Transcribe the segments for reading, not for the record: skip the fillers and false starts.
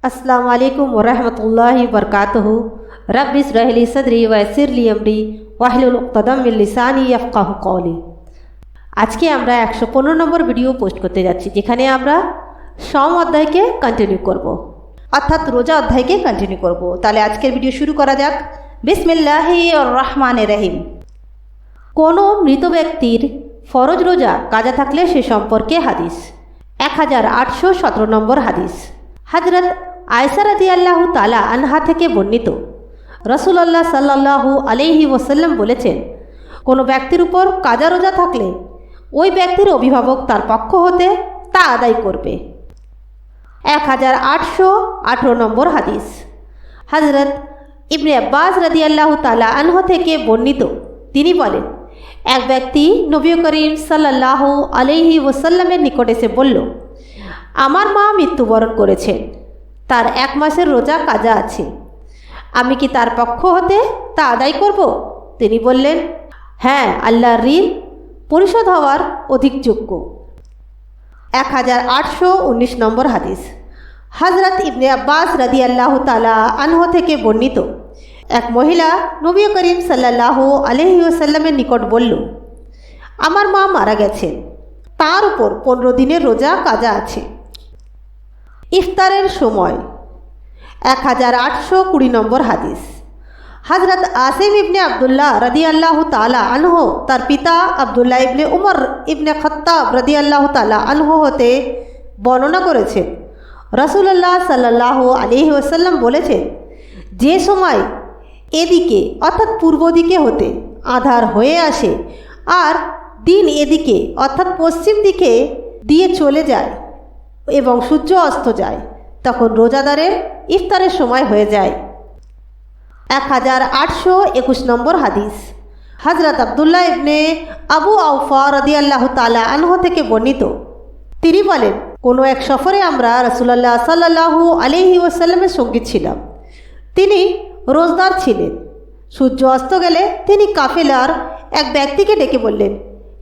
अस्सलामु अलैकुम वरहमतुल्लाहि वबरकातुहू। रब्बि इश्रह ली सदरी वयस्सिर ली अमरी वाहलुल उक़दम मिन लिसानी यफ़क़हू क़ौली। আজকে আমরা 115 নম্বর ভিডিও পোস্ট করতে যাচ্ছি, যেখানে আমরা সম অধ্যায়কে কন্টিনিউ করব, অর্থাৎ রোজা অধ্যায়কে কন্টিনিউ করব। তাহলে আজকের ভিডিও শুরু করা যাক। বিসমিল্লাহির রহমানির রহিম। কোনো মৃত ব্যক্তির ফরজ রোজা কাজা থাকলে সে সম্পর্কে হাদিস। 1817 নম্বর হাদিস। হযরত আয়েশা রাদিয়াল্লাহু তাআলা আনহা থেকে বর্ণিত, রাসূলুল্লাহ সাল্লাল্লাহু আলাইহি ওয়াসাল্লাম বলেছেন, কোনো ব্যক্তির উপর কাজা রোজা থাকলে ওই ব্যক্তির অভিভাবক তার পক্ষ হতে তা আদায় করবে। 1818 নম্বর হাদিস। হযরত ইবনে আব্বাস রাদিয়াল্লাহু তাআলা আনহু থেকে বর্ণিত, তিনি বলেন, এক ব্যক্তি নবী করিম সাল্লাল্লাহু আলাইহি ওয়াসাল্লামের নিকট এসে বলল, আমার মা মৃত্যুবরণ করেছেন, তার 1 মাসের রোজা কাজা আছে, আমি কি তার পক্ষ হতে তা আদায় করব? তিনি বললেন, হ্যাঁ, আল্লাহর ঋণ পরিশোধ হওয়ার অধিক যোগ্য। 1819 নম্বর হাদিস। হযরত ইবনে আব্বাস রাদিয়াল্লাহু তাআলা আনহু থেকে বর্ণিত, এক মহিলা নবী করিম সাল্লাল্লাহু আলাইহি ওয়াসাল্লামের নিকট বলল, আমার মা মারা গেছেন, তার উপর 15 দিনের রোজা কাজা আছে। ইফতারের সময়। 1820 নম্বর হাদিস। হযরত আসিম ইবনে আব্দুল্লাহ রাদিয়াল্লাহু তাআলা আনহু তার পিতা আব্দুল্লাহ ইবনে উমর ইবনে খাত্তাব রাদিয়াল্লাহু তাআলা আনহু হতে বর্ণনা করেছেন, রাসূলুল্লাহ সাল্লাল্লাহু আলাইহি ওয়াসাল্লাম বলেছেন, যে সময় এদিকে অর্থাৎ পূর্ব দিকে হতে আঁধার হয়ে আসে আর দিন এদিকে অর্থাৎ পশ্চিম দিকে দিয়ে চলে যায় এবং সূর্য অস্ত যায়, তখন রোজাদারের ইফতারের সময় হয়ে যায়। 1821 নম্বর হাদিস। হযরত আব্দুল্লাহ ইবনে আবু আওফা রাদিয়াল্লাহু তাআলা আনহু থেকে বর্ণিত, তিনি বলেন, কোনো এক সফরে আমরা রাসূলুল্লাহ সাল্লাল্লাহু আলাইহি ওয়াসাল্লামের সঙ্গী ছিলাম। তিনি রোজদার ছিলেন। সূর্য অস্ত গেলে তিনি কাফেলার এক ব্যক্তিকে ডেকে বললেন,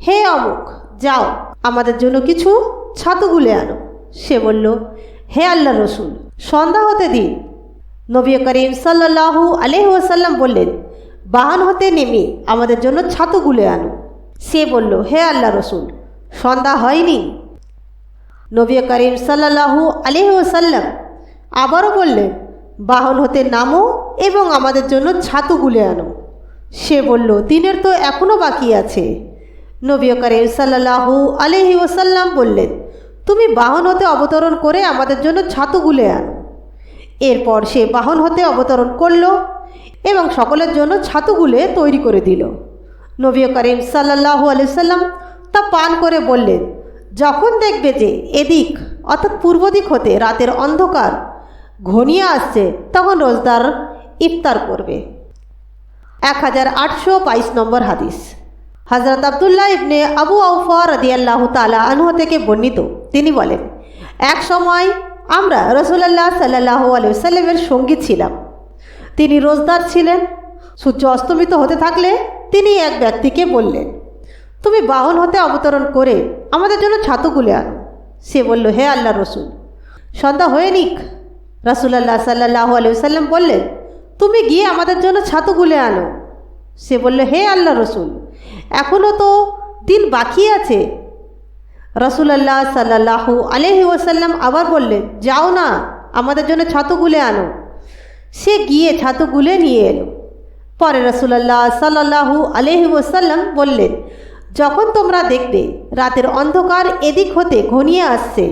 হে অমুক, যাও আমাদের জন্য কিছু ছাতু গুলে আনো। সে বলল, হে আল্লাহর রাসূল, সন্ধ্যা হতে দিন। নবী করিম সাল্লাল্লাহু আলাইহি ওয়াসাল্লাম বললেন, বাহন হতে নেমে আমাদের জন্য ছাতু গুলে আনো। সে বলল, হে আল্লাহর রাসূল, সন্ধ্যা হয়নি। নবী করিম সাল্লাল্লাহু আলাইহি ওয়াসাল্লাম আবারও বললেন, বাহন হতে নামো এবং আমাদের জন্য ছাতু গুলে আনো। সে বলল, দিনের তো এখনও বাকি আছে। নবী করিম সাল্লাল্লাহু আলাইহি ওয়াসাল্লাম বললেন, তুমি বাহন হতে অবতরণ করে আমাদের জন্য ছাতু গুলে আনো। এরপর সে বাহন হতে অবতরণ করল এবং সকলের জন্য ছাতু গুলে তৈরি করে দিল। নবী করিম সাল্লাল্লাহু আলাইহি ওয়াসাল্লাম তা পান করে বললেন, যখন দেখবে যে এদিক অর্থাৎ পূর্ব দিক হতে রাতের অন্ধকার ঘনিয়ে আসছে, তখন রোজদার ইফতার করবে। 1822 নম্বর হাদিস। হযরত আব্দুল্লাহ ইবনে আবু আওফা রাদিয়াল্লাহু তাআলা আনহু থেকে বর্ণিত, তিনি বলেন, এক সময় আমরা রাসূলুল্লাহ সাল্লাল্লাহু আলাইহি ওয়াসাল্লামের সঙ্গী ছিলাম। তিনি রোজদার ছিলেন। সূর্য অস্তমিত হতে থাকলে তিনি এক ব্যক্তিকে বললেন, তুমি বাহন হতে অবতরণ করে আমাদের জন্য ছাতু গুলে আনো। সে বলল, হে আল্লাহর রাসূল, সন্ধ্যা হয়ে নিক। রাসূলুল্লাহ সাল্লাল্লাহু আলাইহি ওয়াসাল্লাম বললেন, তুমি গিয়ে আমাদের জন্য ছাতু গুলে আনো। সে বলল, হে আল্লাহর রাসূল, এখনও তো দিন বাকি আছে। রাসূলুল্লাহ সাল্লাল্লাহু আলাইহি ওয়াসাল্লাম আবার বললেন, যাও না, আমাদের জন্য ছাতু গুলে আনো। সে গিয়ে ছাতু গুলে নিয়ে এলো। পরে রাসূলুল্লাহ সাল্লাল্লাহু আলাইহি ওয়াসাল্লাম বললেন, যখন তোমরা দেখবে রাতের অন্ধকার এদিক হতে ঘনিয়ে আসছে,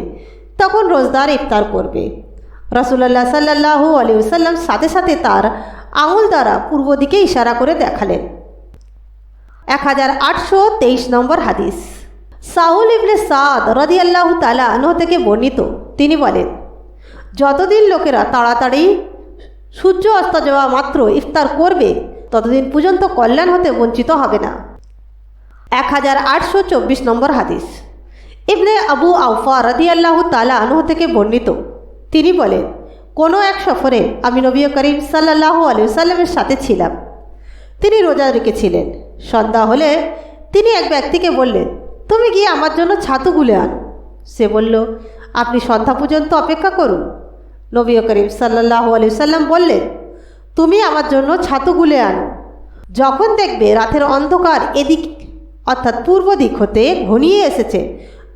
তখন রোজদার ইফতার করবে। রাসূলুল্লাহ সাল্লাল্লাহু আলাইহি ওয়াসাল্লাম সাথে সাথে তার আঙুল দ্বারা পূর্ব দিকে ইশারা করে দেখালেন। 1823 নম্বর হাদিস। সাহুল ইবনে সাদ রাদিয়াল্লাহু তাআলা আনহু থেকে বর্ণিত, তিনি বলেন, যতদিন লোকেরা তাড়াতাড়ি সূর্য অস্ত যাওয়া মাত্র ইফতার করবে, ততদিন পর্যন্ত কল্যাণ হতে বঞ্চিত হবে না। 1824 নম্বর হাদিস। ইবনে আবু আওফা রাদিয়াল্লাহু তাআলা আনহু থেকে বর্ণিত, তিনি বলেন, কোনো এক সফরে আমি নবী করিম সাল্লাল্লাহু আলাইহি ওয়াসাল্লামের সাথে ছিলাম। তিনি রোজা রেখেছিলেন। সন্ধ্যা হলে তিনি এক ব্যক্তিকে বললেন, তুমি গিয়ে আমার জন্য ছাতু গুলে আনো। সে বলল, আপনি সন্ধ্যা পর্যন্ত অপেক্ষা করুন। নবী করিম সাল্লাল্লাহু আলাইহি সাল্লাম বললেন, তুমি আমার জন্য ছাতু গুলে আনো। যখন দেখবে রাতের অন্ধকার এদিক অর্থাৎ পূর্ব দিক হতে ঘনিয়ে এসেছে,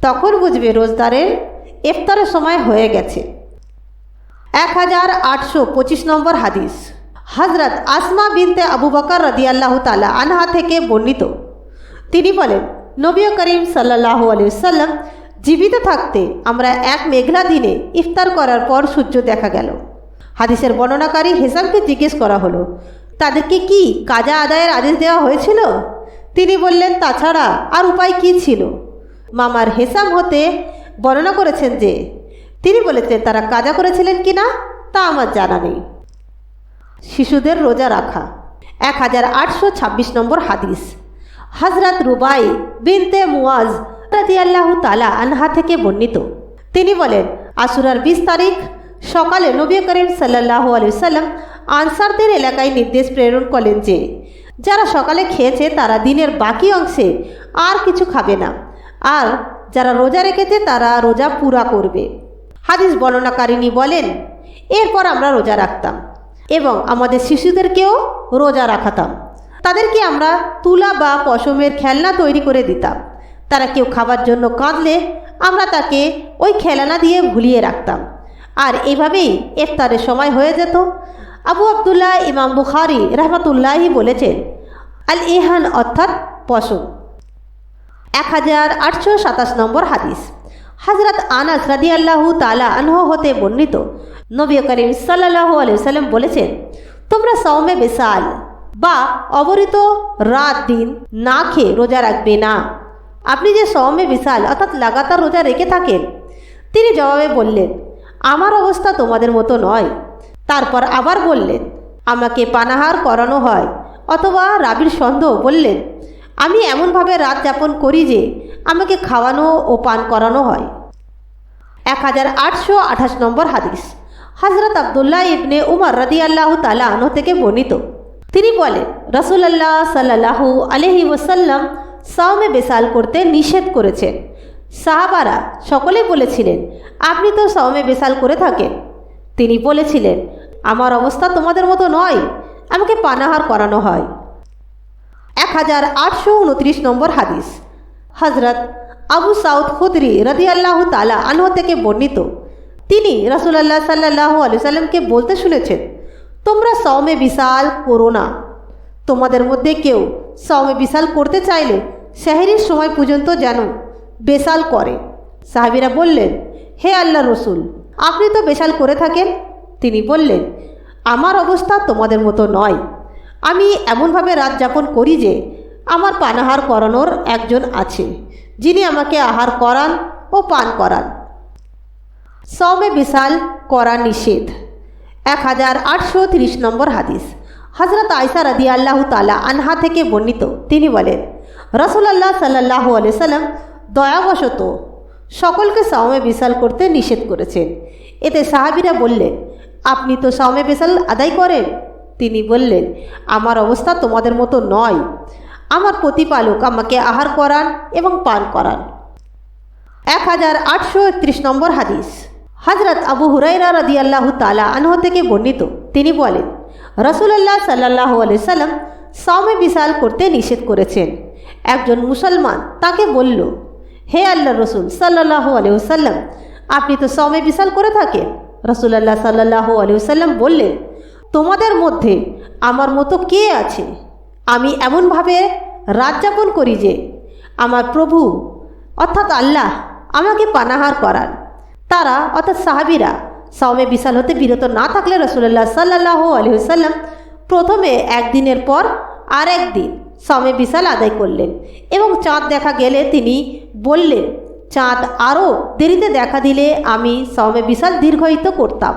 তখন বুঝবে রোজদারের ইফতারের সময় হয়ে গেছে। 1825 নম্বর হাদিস। হযরত আসমা বিনতে আবু বকর রাদিয়াল্লাহু তাআলা আনহা থেকে বর্ণিত, তিনি বলেন, নবী করিম সাল্লাল্লাহু আলাইহি ওয়াসাল্লাম জীবিত থাকতে আমরা এক মেঘলা দিনে ইফতার করার পর সূর্য দেখা গেল। হাদিসের বর্ণনাকারী হেসামকে জিজ্ঞেস করা হলো, তাদেরকে কি কাজা আদায়ের আদেশ দেওয়া হয়েছিল? তিনি বললেন, তাছাড়া আর উপায় কি ছিল? মামার হেসাম হতে বর্ণনা করেছেন যে তিনি বলেছেন, তারা কাজা করেছিলেন কিনা তা আমার জানা নেই। শিশুদের রোজা রাখা। 1826 নম্বর হাদিস। হযরত রুবাই বিনতে মুয়াজ রাদিয়াল্লাহু তাআলা আনহা থেকে বর্ণিত, তিনি বলেন, আশুরার 20 তারিখ সকালে নবী করিম সাল্লাল্লাহু আলাইহি ওয়াসাল্লাম আনসারদের এলাকায় নির্দেশ প্রেরণ করলেন যে যারা সকালে খেয়েছে তারা দিনের বাকি অংশে আর কিছু খাবে না, আর যারা রোজা রেখেছে তারা রোজা পুরা করবে। হাদিস বর্ণনাকারিনী বলেন, এরপর আমরা রোজা রাখতাম এবং আমাদের শিশুদেরকেও রোজা রাখাতাম। তাদেরকে আমরা তুলা বা পশমের খেলনা তৈরি করে দিতাম। তারা কেউ খাবার জন্য কাঁদলে আমরা তাকে ওই খেলনা দিয়ে ভুলিয়ে রাখতাম, আর এভাবেই ইফতারের সময় হয়ে যেত। আবু আবদুল্লাহ ইমাম বুখারী রাহমাতুল্লাহি বলেছেন, আল ইহান অর্থাৎ পশম। 1827 নম্বর হাদিস। হযরত আনাস রাদিয়াল্লাহু তাআলা আনহু হতে বর্ণিত, নবী করিম সাল্লাল্লাহু আলাইহি ওয়াসাল্লাম বলেছেন, তোমরা সওমে বিসাল বা অবরিত রাত দিন না খেয়ে রোজা রাখবে না। আপনি যে সওমে বিসাল অর্থাৎ লাগাতার রোজা রেখে থাকেন। তিনি জবাবে বললেন, আমার অবস্থা তোমাদের মতো নয়। তারপর আবার বললেন, আমাকে পানাহার করানো হয়, অথবা রাবির সন্দেহ বললেন, আমি এমনভাবে রাত যাপন করি যে আমাকে খাওয়ানো ও পান করানো হয়। 1828 নম্বর হাদিস। হযরত আব্দুল্লাহ ইবনে উমর রাদিয়াল্লাহু তাআলা আনহু থেকে বর্ণিত, তিনি বলেন, রাসূলুল্লাহ সাল্লাল্লাহু আলাইহি ওয়াসাল্লাম সওমে বিসাল করতে নিষেধ করেছেন। সাহাবারা সকলেই বলেছিলেন, আপনি তো সওমে বিসাল করে থাকেন। তিনি বলেছিলেন, আমার অবস্থা তোমাদের মতো নয়, আমাকে পানাহার করানো হয়। 1829 নম্বর হাদিস। হযরত আবু সাউদ খুদরি রাদিয়াল্লাহু তাআলা আনহু থেকে বর্ণিত, তিনি রাসূলুল্লাহ সাল্লাল্লাহু আলাইহি ওয়াসাল্লামকে বলতে শুনেছেন, তোমরা সওমে বিসাল করো না। তোমাদের মধ্যে কেউ সওমে বিসাল করতে চাইলে সেহরির সময় পর্যন্ত যেন বেসাল করে। সাহাবীরা বললেন, হে আল্লাহর রাসূল, আপনি তো বেসাল করে থাকেন। তিনি বললেন, আমার অবস্থা তোমাদের মতো নয়। আমি এমনভাবে রাত যাপন করি যে আমার পানাহার করানোর একজন আছে, যিনি আমাকে আহার করান ও পান করান। সওমে বিসাল করা নিষেধ। 1830 নম্বর হাদিস। হযরত আয়েশা রাদিয়াল্লাহু তাআলা আনহা থেকে বর্ণিত, তিনি বলেন, রাসূলুল্লাহ সাল্লাল্লাহু আলাইহি ওয়াসাল্লাম দয়াবশত সকলকে সওমে বিসাল করতে নিষেধ করেছেন। এতে সাহাবীরা বললেন, আপনি তো সওমে বিসাল আদায় করেন। তিনি বললেন, আমার অবস্থা তোমাদের মতো নয়। আমার প্রতিপালক আমাকে আহার করান এবং পান করান। 1831 নম্বর হাদিস। হযরত আবু হুরায়রা রাদিয়াল্লাহু তাআলা আনহু থেকে বর্ণিত, তিনি বলেন, রাসূলুল্লাহ সাল্লাল্লাহু আলাইহি ওয়াসাল্লাম সওমে বিসাল করতে নিষেধ করেছেন। একজন মুসলমান তাকে বলল, হে আল্লাহর রাসূল সাল্লাল্লাহু আলাইহি ওয়াসাল্লাম, আপনি তো সওমে বিসাল করে থাকেন। রাসূলুল্লাহ সাল্লাল্লাহু আলাইহি ওয়াসাল্লাম বললেন, তোমাদের মধ্যে আমার মতো কে আছে? আমি এমনভাবে রাত যাপন করি যে আমার প্রভু অর্থাৎ আল্লাহ আমাকে পানাহার করান। তারা অর্থাৎ সাহাবীরা সওমে বিসাল হতে বিরত না থাকলে রাসূলুল্লাহ সাল্লাল্লাহু আলাইহি ওয়াসাল্লাম প্রথমে একদিনের পর আর একদিন সওমে বিসাল আদায় করলেন এবং চাঁদ দেখা গেলে তিনি বললেন, চাঁদ আরও দেরিতে দেখা দিলে আমি সওমে বিসাল দীর্ঘায়িত করতাম।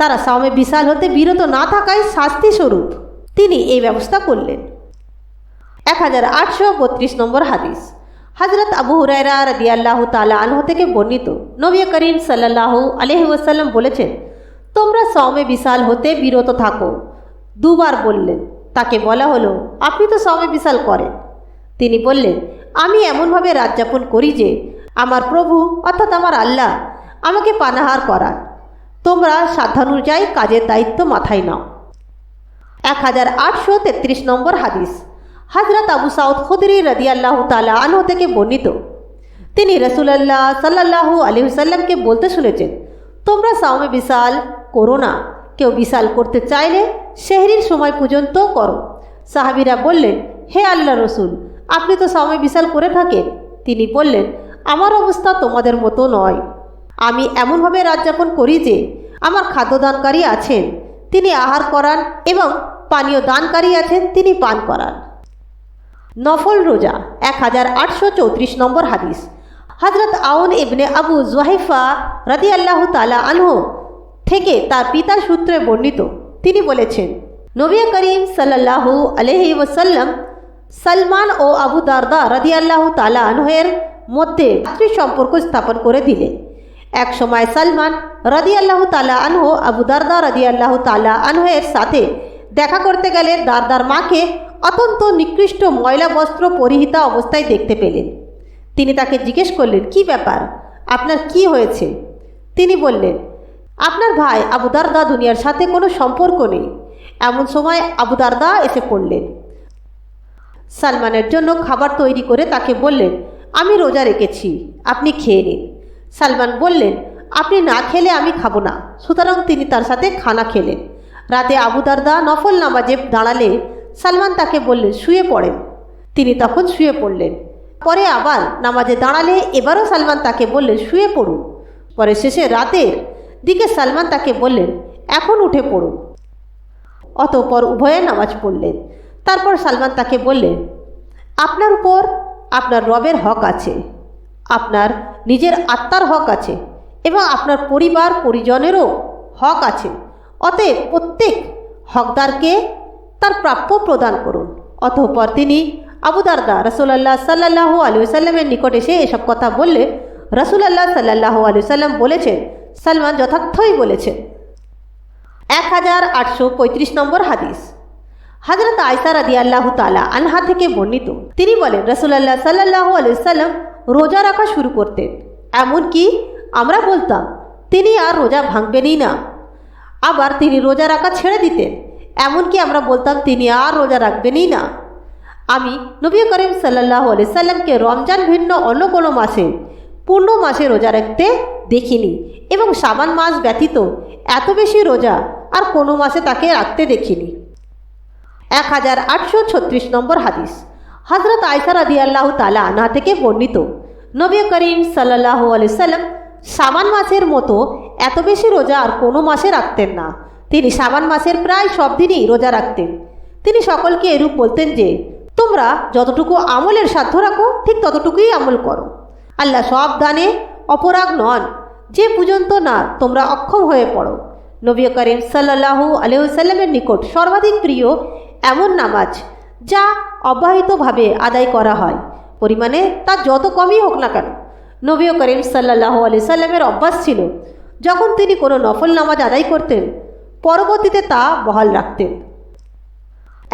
তারা সওমে বিসাল হতে বিরত না থাকায় শাস্তি স্বরূপ তিনি এই ব্যবস্থা করলেন। 1832 নম্বর হাদিস। হযরত আবু হুরায়রা রাদিয়াল্লাহু তাআলা আনহু থেকে বর্ণিত, নবী করিম সাল্লাল্লাহু আলাইহি ওয়াসাল্লাম বলেছেন, তোমরা সওমে বিসাল হতে বিরত থাকো। দুবার বললেন। তাকে বলা হলো, আপনি তো সওমে বিসাল করেন। তিনি বললেন, আমি এমনভাবে রাত যাপন করি যে আমার প্রভু অর্থাৎ আমার আল্লাহ আমাকে পানাহার করান। তোমরা সাধ্যানুযায়ী কাজের দায়িত্ব মাথায় নাও। 1833 নম্বর হাদিস। হযরত আবু সাউদ খুদরি রাদিয়াল্লাহু তাআলা আনহু থেকে বর্ণিত, তিনি রাসূলুল্লাহ সাল্লাল্লাহু আলাইহি ওয়াসাল্লামকে বলতে শুনেছেন, তোমরা সাওমে বিসাল করো না। কেউ বিসাল করতে চাইলে সেহরির সময় পর্যন্ত করো। সাহাবীরা বললেন, হে আল্লাহর রাসূল, আপনি তো সাওমে বিসাল করে থাকেন। তিনি বললেন, আমার অবস্থা তোমাদের মতো নয়। আমি এমনভাবে রাত যাপন করি যে আমার খাদ্যদানকারী আছেন, তিনি আহার করান, এবং পানীয় দানকারী আছেন, তিনি পান করান। নফল রোজা। 1834 নম্বর হাদিস। হযরত আউন ইবনে আবু জুহাইফা রাদিয়াল্লাহু তাআলা আনহু থেকে তার পিতার সূত্রে বর্ণিত, তিনি বলেছেন, নবী করিম সাল্লাল্লাহু আলাইহি ওয়াসাল্লাম সালমান ও আবু দারদা রাদিয়াল্লাহু তাআলা আনহুর মধ্যে সম্পর্ক স্থাপন করে দিলেন। এক সময় সালমান রাদিয়াল্লাহু তাআলা আনহু আবু দারদা রাদিয়াল্লাহু তাআলা আনহুর সাথে দেখা করতে গেলে দারদার মাকে অত্যন্ত নিকৃষ্ট ময়লা বস্ত্র পরিহিতা অবস্থায় দেখতে পেলেন। তিনি তাকে জিজ্ঞেস করলেন, কি ব্যাপার, আপনার কি হয়েছে? তিনি বললেন, আপনার ভাই আবু দারদা দুনিয়ার সাথে কোনো সম্পর্ক নেই। এমন সময় আবু দারদা এসে পড়লেন। সালমানের জন্য খাবার তৈরি করে তাকে বললেন, আমি রোজা রেখেছি, আপনি খেয়ে নিন। সালমান বললেন, আপনি না খেলে আমি খাবো না। সুতরাং তিনি তার সাথে খানা খেলেন। রাতে আবু দারদা নফল নামাজে দাঁড়ালে সালমান তাকে বললেন, শুয়ে পড়েন। তিনি তখন শুয়ে পড়লেন। পরে আবার নামাজে দাঁড়ালে এবারও সালমান তাকে বললেন, শুয়ে পড়ুন। পরে শেষে রাতের দিকে সালমান তাকে বললেন, এখন উঠে পড়ুন। অতঃপর উভয়ে নামাজ পড়লেন। তারপর সালমান তাকে বললেন, আপনার উপর আপনার রবের হক আছে, আপনার নিজের আত্মার হক আছে, এবং আপনার পরিবার পরিজনেরও হক আছে। অতএব প্রত্যেক হকদারকে তার প্রাপ্য প্রদান করুন। অতঃপর তিনি আবু দারদা রাসূলুল্লাহ সাল্লাল্লাহু আলাইহি ওয়াসাল্লামের নিকট এসে এসব কথা বললে রাসূলুল্লাহ সাল্লাল্লাহু আলাইহি ওয়াসাল্লাম বলেছেন, সালমান যথার্থই বলেছেন। 1835 নম্বর হাদিস। হযরত আয়েশা রাদিয়াল্লাহু তাআলা আনহা থেকে বর্ণিত, তিনি বলেন, রাসূলুল্লাহ সাল্লাল্লাহু আলাইহি ওয়াসাল্লাম রোজা রাখা শুরু করতেন। এমনকি আমরা বলতাম তিনি আর রোজা ভাঙবেনই না। আবার তিনি রোজা রাখা ছেড়ে দিতেন। এমনকি আমরা বলতাম তিনি আর রোজা রাখবেনই না। আমি নবী করিম সাল্লাল্লাহু আলাইহি সাল্লামকে রমজান ভিন্ন অন্য কোনো মাসে পূর্ণ মাসে রোজা রাখতে দেখিনি, এবং শাবান মাস ব্যতীত এত বেশি রোজা আর কোনো মাসে তাকে রাখতে দেখিনি। 1836 নম্বর হাদিস। হযরত আয়েশা রাদিয়াল্লাহু তাআলা আনহা থেকে বর্ণিত, নবী করিম সাল্লাল্লাহু আলাইহি সাল্লাম শাবান মাসের মতো এত বেশি রোজা আর কোনো মাসে রাখতেন না। তিনি শাবান মাসের প্রায় সব দিনই রোজা রাখতেন। তিনি সকলকে এরূপ বলতেন যে, তোমরা যতটুকু আমলের সাধ্য রাখো ঠিক ততটুকুই আমল করো। আল্লাহ সব দানে অপরাগ নন, যে পর্যন্ত না তোমরা অক্ষম হয়ে পড়ো। নবী করিম সাল্লাল্লাহু আলাইহি ওয়াসাল্লামের নিকট সর্বাধিক প্রিয় এমন নামাজ যা অব্যাহতভাবে আদায় করা হয়, পরিমাণে তা যত কমই হোক না কেন। নবী করিম সাল্লাল্লাহু আলাইহি ওয়াসাল্লামের অভ্যাস ছিল, যখন তিনি কোনো নফল নামাজ আদায় করতেন পরবর্তীতে তা বহাল রাখতেন।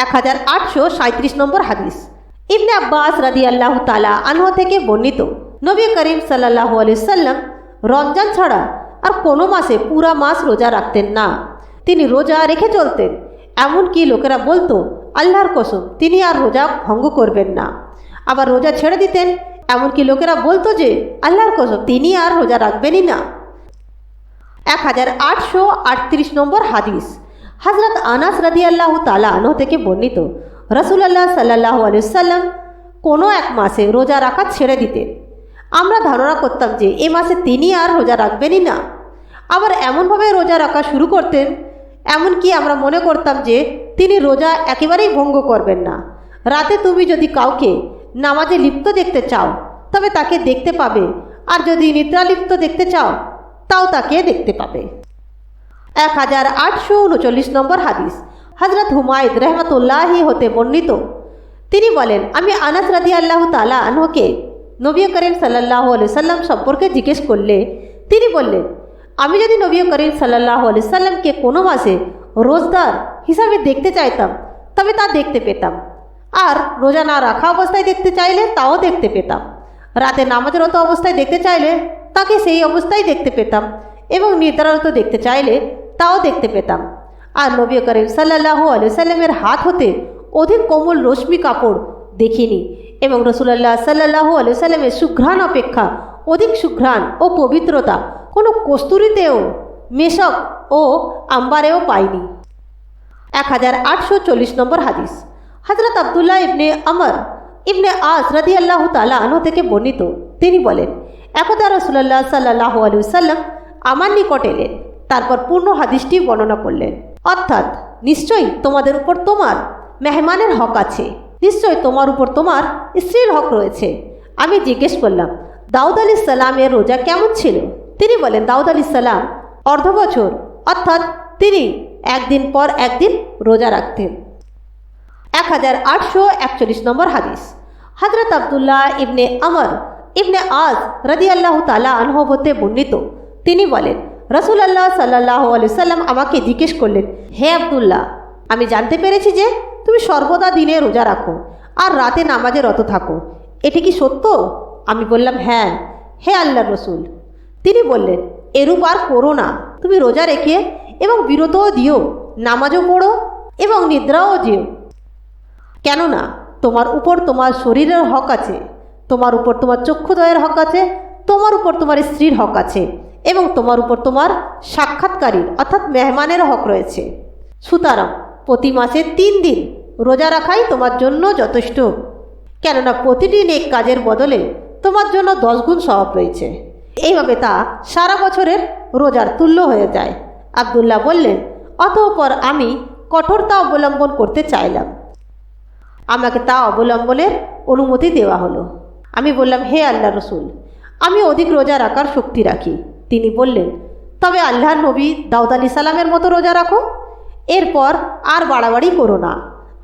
1837 নম্বর হাদিস। ইবনে আব্বাস রাদিয়াল্লাহু তাআলা আনহু থেকে বর্ণিত, নবী করিম সাল্লাল্লাহু আলাইহি ওয়াসাল্লাম রমজান ছাড়া আর কোনো মাসে পুরা মাস রোজা রাখতেন না। তিনি রোজা রেখে চলতেন। এমনকি লোকেরা বলতো, আল্লাহর কসম তিনি আর রোজা ভঙ্গ করবেন না। আবার রোজা ছেড়ে দিতেন। এমনকি লোকেরা বলতো যে আল্লাহর কসম তিনি আর রোজা রাখবেনই না। 1838 নম্বর হাদিস। হযরত আনাস রাদিয়াল্লাহু তাআলা আনহু থেকে বর্ণিত, রাসূলুল্লাহ সাল্লাল্লাহু আলাইহি ওয়াসাল্লাম কোনো এক মাসে রোজা রাখা ছেড়ে দিতেন। আমরা ধারণা করতাম যে এ মাসে তিনি আর রোজা রাখবেনই না। আবার এমনভাবে রোজা রাখা শুরু করতেন, এমনকি আমরা মনে করতাম যে তিনি রোজা একেবারেই ভঙ্গ করবেন না। রাতে তুমি যদি কাউকে নামাজে লিপ্ত দেখতে চাও তবে তাকে দেখতে পাবে, আর যদি নিদ্রালিপ্ত দেখতে চাও তাও তাকে দেখতে পাবে। 1839 নম্বর হাদিস। হযরত হুমায়দ রাহমাতুল্লাহি হতে বর্ণিত, তিনি বলেন, আমি আনাস রাদিয়াল্লাহু তাআলা আনহুকে নবী করিম সাল্লাল্লাহু আলাইহি সাল্লাম সম্পর্কে জিজ্ঞেস করলে তিনি বললেন, আমি যদি নবী করিম সাল্লাল্লাহু আলাইহি সাল্লামকে কোনো মাসে রোজদার হিসাবে দেখতে চাইতাম তবে তা দেখতে পেতাম, আর রোজা না রাখা অবস্থায় দেখতে চাইলে তাও দেখতে পেতাম। রাতে নামাজরত অবস্থায় দেখতে চাইলে তাকে সেই অবস্থায় দেখতে পেতাম, এবং নিদ্রারত দেখতে চাইলে তাও দেখতে পেতাম। আর নবী করিম সাল্লাল্লাহু আলাইহি সাল্লামের হাত হতে অধিক কোমল রশ্মি কাপড় দেখিনি এবং রাসূলুল্লাহ সাল্লাল্লাহু আলাইহি সাল্লামের সুঘ্রাণ অপেক্ষা অধিক সুঘ্রাণ ও পবিত্রতা কোনো কস্তুরীতেও, মেশক ও আম্বারেও পাইনি। 1840 নম্বর হাদিস। হযরত আব্দুল্লাহ ইবনে আমর ইবনে আস রাদিয়াল্লাহু তাআলা আনহু থেকে বর্ণিত, তিনি বলেন, একদা রাসূলুল্লাহ সাল্লাল্লাহু আলাইহি সাল্লাম আমার নিকট এলেন, তারপর পূর্ণ হাদিসটি বর্ণনা করলেন। অর্থাৎ, নিশ্চয়ই তোমাদের উপর তোমার মেহমানের হক আছে, নিশ্চয়ই তোমার উপর তোমার স্ত্রীর হক রয়েছে। আমি জিজ্ঞেস করলাম, দাউদ আলাইহিস সালামের রোজা কেমন ছিল? তিনি বলেন, দাউদ আলাইহিস সালাম অর্ধ বছর অর্থাৎ তিনি একদিন পর একদিন রোজা রাখতেন। 1841 নম্বর হাদিস। হযরত আব্দুল্লাহ ইবনে আমর ইবনে আস রাদিয়াল্লাহু তাআলা আনহু হতে বর্ণিত, তিনি বলেন, রাসূলুল্লাহ সাল্লাল্লাহু আলাইহি সাল্লাম আমাকে জিজ্ঞেস করলেন, হে আব্দুল্লাহ, আমি জানতে পেরেছি যে তুমি সর্বদা দিনে রোজা রাখো আর রাতে নামাজে রত থাকো, এটি কি সত্য? আমি বললাম, হ্যাঁ হে আল্লাহর রসুল। তিনি বললেন, এরূপ আর করো না, তুমি রোজা রেখে এবং বিরতও দিও, নামাজও পড়ো এবং নিদ্রাও যেও, কেননা তোমার উপর তোমার শরীরের হক আছে, তোমার উপর তোমার চক্ষুদয়ের হক আছে, তোমার উপর তোমার স্ত্রীর হক আছে এবং তোমার উপর তোমার সাক্ষাৎকারীর অর্থাৎ মেহমানের হক রয়েছে। সুতরাং প্রতি মাসে 3 দিন রোজা রাখাই তোমার জন্য যথেষ্ট, কেননা প্রতিটি নেক কাজের বদলে তোমার জন্য 10 গুণ সওয়াব রয়েছে। এইভাবে তা সারা বছরের রোজার তুল্য হয়ে যায়। আব্দুল্লাহ বললেন, অতঃপর আমি কঠোরতা অবলম্বন করতে চাইলাম, আমাকে তা অবলম্বনের অনুমতি দেওয়া হলো। আমি বললাম, হে আল্লাহ রসুল, আমি অধিক রোজা রাখার শক্তি রাখি। তিনি বললেন, তবে আল্লাহর নবী দাউদ আলাইহিস সালামের মতো রোজা রাখো, এরপর আর বাড়াবাড়ি করো না।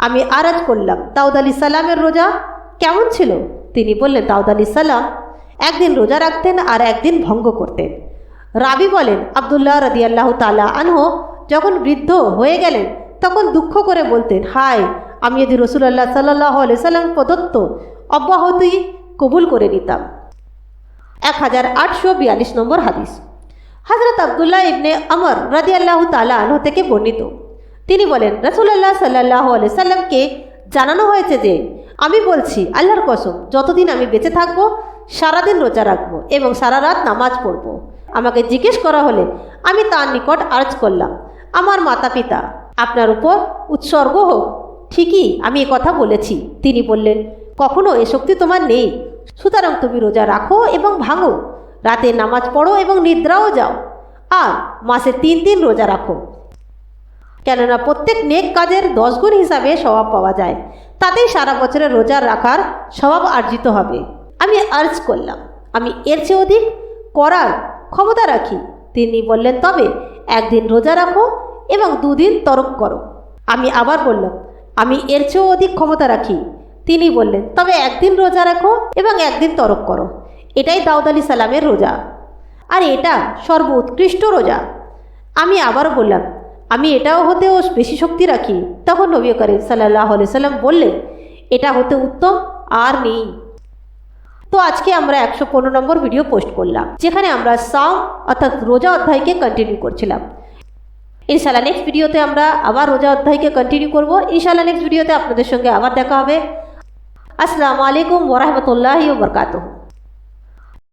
আমি আরজ করলাম, দাউদ আলাইহিস সালামের রোজা কেমন ছিল? তিনি বললেন, দাউদ আলাইহিস সালাম একদিন রোজা রাখতেন আর একদিন ভঙ্গ করতেন। রাবি বলেন, আব্দুল্লাহ রাদিয়াল্লাহু তাআলা আনহু যখন বৃদ্ধ হয়ে গেলেন তখন দুঃখ করে বলতেন, হায়, আমি যদি রাসূলুল্লাহ সাল্লাল্লাহু আলাইহি সাল্লাম প্রদত্ত অব্যাহতি কবুল করে নিতাম। 1842 নম্বর হাদিস। হযরত আব্দুল্লাহ ইবনে আমর রাদিয়াল্লাহু তাআলা আনহু থেকে বর্ণিত, তিনি বলেন, রাসূলুল্লাহ সাল্লাল্লাহু আলাইহি সাল্লামকে জানানো হয়েছে যে আমি বলছি, আল্লাহর কসম, যতদিন আমি বেঁচে থাকবো সারাদিন রোজা রাখবো এবং সারা রাত নামাজ পড়ব। আমাকে জিজ্ঞেস করা হলে আমি তার নিকট আরজ করলাম, আমার মাতা পিতা আপনার উপর উৎসর্গ হোক। ঠিকই আমি এ কথা বলেছি। তিনি বললেন, কখনো এ শক্তি তোমার নেই, সুতরাং তুমি রোজা রাখো এবং ভাঙো, রাতে নামাজ পড়ো এবং নিদ্রাও যাও, আর মাসে 3 দিন রোজা রাখো, কেননা প্রত্যেক নেক কাজের 10 গুণ হিসাবে স্বভাব পাওয়া যায়, তাতেই সারা বছরের রোজা রাখার স্বভাব অর্জিত হবে। আমি আর্জ করলাম, আমি এর চেয়ে অধিক করার ক্ষমতা রাখি। তিনি বললেন, তবে একদিন রোজা রাখো এবং 2 দিন তরক করো। আমি আবার বললাম, আমি এর চেয়েও অধিক ক্ষমতা রাখি। তিনি বললেন, তবে একদিন রোজা রাখো এবং একদিন তরক করো। এটাই দাউদ আলাইহিস সালামের রোজা, আর এটা সর্বোৎকৃষ্ট রোজা। আমি আবারও বললাম, আমি এটাও হতেও বেশি শক্তি রাখি। তখন নবী করিম সাল্লাল্লাহু আলাইহি সাল্লাম বললেন, এটা হতে উত্তম আর নেই। তো আজকে আমরা 115 নম্বর ভিডিও পোস্ট করলাম, যেখানে আমরা সাওম অর্থাৎ রোজা অধ্যায়কে কন্টিনিউ করছিলাম। ইনশাআল্লাহ নেক্সট ভিডিওতে আমরা আবার রোজা অধ্যায়কে কন্টিনিউ করব। ইনশাআল্লাহ নেক্সট ভিডিওতে আপনাদের সঙ্গে আবার দেখা হবে। আসসালামু আলাইকুম ওয়া রাহমাতুল্লাহি ওয়া বারাকাতুহু।